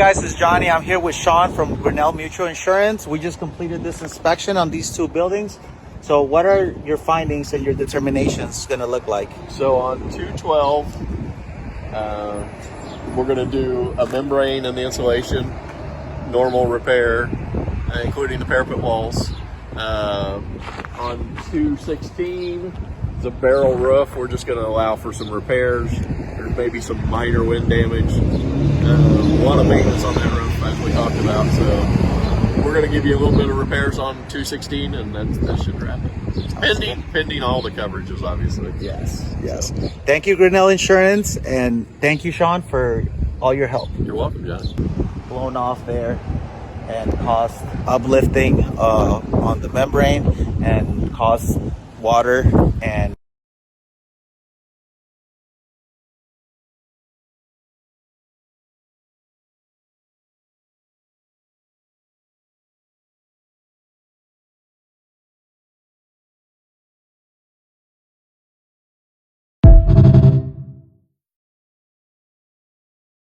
Guys, this is Johnny. I'm here with Sean from Grinnell Mutual Insurance. We just completed this inspection on these two buildings. So what are your findings and your determinations going to look like? So on 212, we're going to do a membrane and the insulation, normal repair, including the parapet walls. On 216, the barrel roof, we're just going to allow for some repairs. There's maybe some minor wind damage. A lot of maintenance on that roof, as we talked about. So we're going to give you a little bit of repairs on 216, and that should wrap it. Pending all the coverages, obviously. Yes. Thank you, Grinnell Insurance, and thank you, Sean, for all your help. You're welcome, John. Blown off there and caused uplifting on the membrane and caused water and